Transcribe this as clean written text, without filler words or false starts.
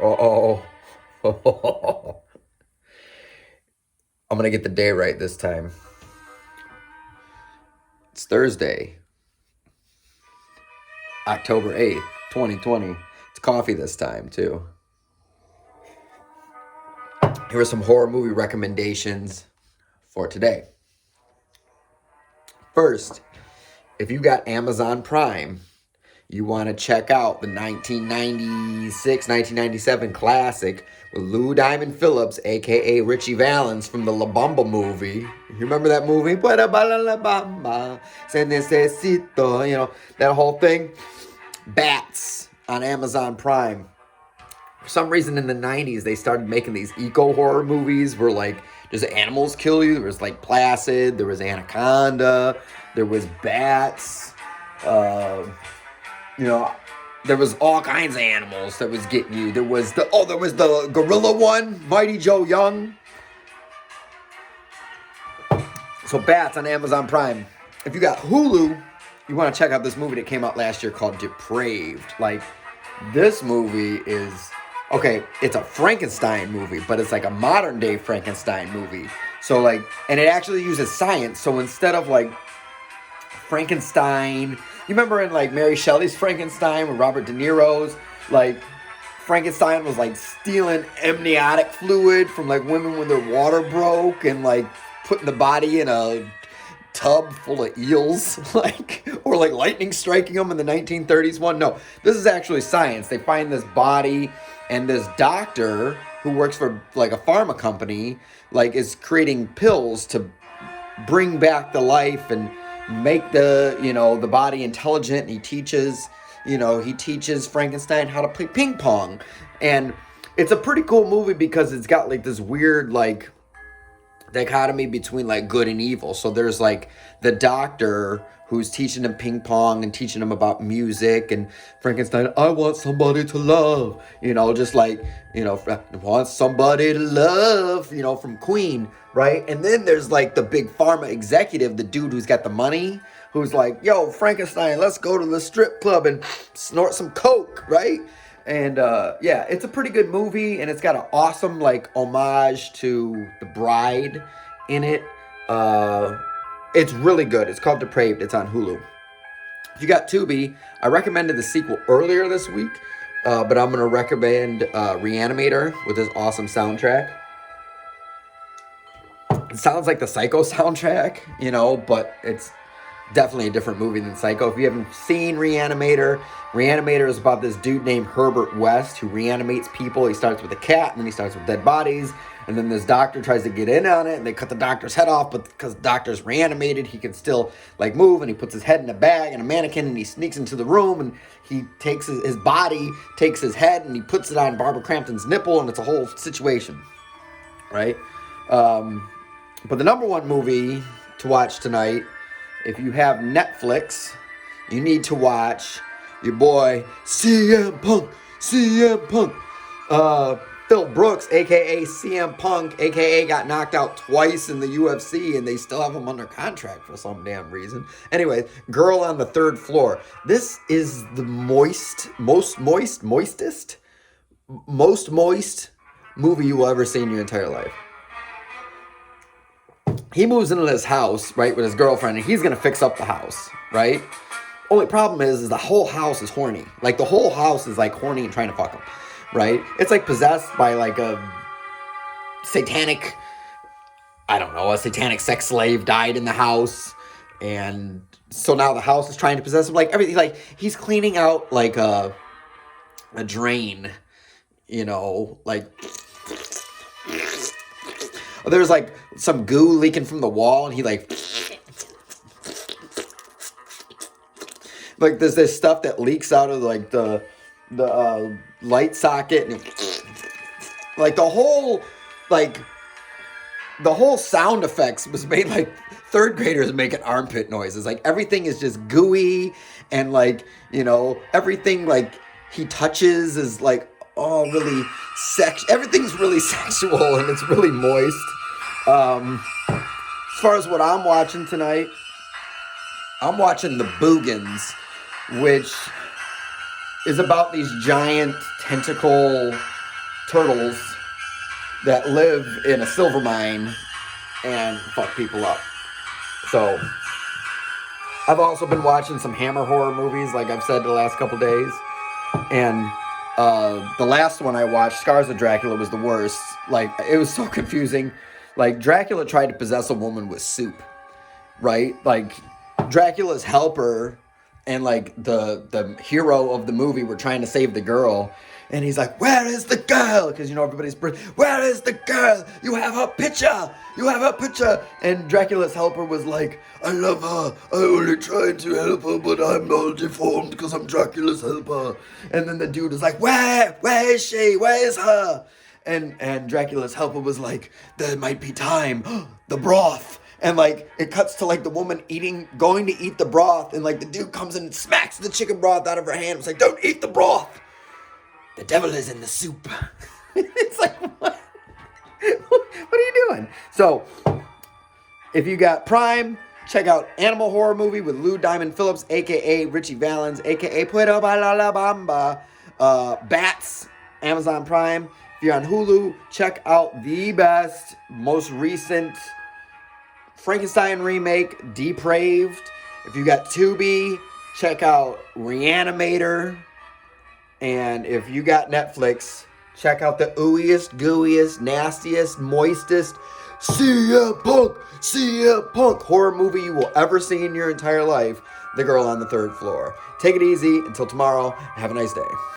Oh, oh. I'm gonna get the day right this time. It's Thursday, October 8th, 2020. It's coffee this time, too. Here are some horror movie recommendations for today. First, if you got Amazon Prime, you want to check out the 1996, 1997 classic with Lou Diamond Phillips, a.k.a. Richie Valens from the La Bamba movie. You remember that movie? La Bamba, se necesito, that whole thing. Bats on Amazon Prime. For some reason in the 90s, they started making these eco-horror movies where, like, just animals kill you. There was, like, Placid, there was Anaconda, there was bats, there was all kinds of animals that was getting you. There was the gorilla one, Mighty Joe Young. So Bats on Amazon Prime. If you got Hulu, you want to check out this movie that came out last year called Depraved. Like, this movie is, okay, it's a Frankenstein movie, but it's like a modern day Frankenstein movie. So like, and it actually uses science. So instead of like Frankenstein, you remember in like Mary Shelley's Frankenstein with Robert De Niro's, like Frankenstein was like stealing amniotic fluid from like women when their water broke and like putting the body in a tub full of eels, like, or like lightning striking them in the 1930s one. No, this is actually science. They find this body, and this doctor who works for like a pharma company, like, is creating pills to bring back the life and make the body intelligent. And he teaches Frankenstein how to play ping pong. And it's a pretty cool movie because it's got like this weird like dichotomy between like good and evil. So there's like the doctor who's teaching him ping pong and teaching him about music, and Frankenstein, I want somebody to love, just like, want somebody to love, from Queen, right? And then there's like the big pharma executive, the dude who's got the money, who's like, yo, Frankenstein, let's go to the strip club and snort some coke, right? And yeah, it's a pretty good movie, and it's got an awesome like homage to The Bride in it. It's really good. It's called Depraved. It's on Hulu. If you got Tubi, I recommended the sequel earlier this week, but I'm going to recommend Re-Animator with this awesome soundtrack. It sounds like the Psycho soundtrack, but it's definitely a different movie than Psycho. If you haven't seen Re-Animator is about this dude named Herbert West who reanimates people. He starts with a cat, and then he starts with dead bodies, and then this doctor tries to get in on it, and they cut the doctor's head off, but because the doctor's reanimated, he can still like move, and he puts his head in a bag and a mannequin, and he sneaks into the room, and he takes his body, takes his head, and he puts it on Barbara Crampton's nipple, and it's a whole situation, right? But the number one movie to watch tonight, if you have Netflix, you need to watch your boy CM Punk. Phil Brooks, a.k.a. CM Punk, a.k.a. got knocked out twice in the UFC, and they still have him under contract for some damn reason. Anyway, Girl on the Third Floor. This is the most moist movie you will ever see in your entire life. He moves into this house, right, with his girlfriend, and he's going to fix up the house, right? Only problem is the whole house is horny. Like, the whole house is, like, horny and trying to fuck him, right? It's, like, possessed by, like, a satanic sex slave died in the house, and so now the house is trying to possess him. Like, everything, like, he's cleaning out, like, a drain, like... There's like some goo leaking from the wall, and he like there's this stuff that leaks out of like the light socket, and like the whole sound effects was made like third graders making armpit noises. Like, everything is just gooey, and like, everything like he touches is like really everything's really sexual, and it's really moist. As far as what I'm watching tonight, I'm watching The Boogans, which is about these giant tentacle turtles that live in a silver mine and fuck people up. So I've also been watching some Hammer horror movies, like I've said the last couple days. And the last one I watched, Scars of Dracula, was the worst. Like, it was so confusing. Like, Dracula tried to possess a woman with soup, right? Like, Dracula's helper and, like, the hero of the movie were trying to save the girl. And he's like, where is the girl? Because, you know, everybody's, where is the girl? You have her picture. You have her picture. And Dracula's helper was like, I love her. I only tried to help her, but I'm all deformed because I'm Dracula's helper. And then the dude is like, where is she? Where is her? And Dracula's helper was like, there might be time. The broth. And, like, it cuts to, like, the woman going to eat the broth. And, like, the dude comes in and smacks the chicken broth out of her hand. It's like, don't eat the broth. The devil is in the soup. It's like, what? What are you doing? So, if you got Prime, check out Animal Horror Movie with Lou Diamond Phillips, a.k.a. Richie Valens, a.k.a. Puerto Balabamba. Bats, Amazon Prime. If you're on Hulu, check out the best, most recent Frankenstein remake, Depraved. If you got Tubi, check out Re-Animator. And if you got Netflix, check out the ooeyest, gooeyest, nastiest, moistest CM Punk horror movie you will ever see in your entire life, The Girl on the Third Floor. Take it easy until tomorrow. Have a nice day.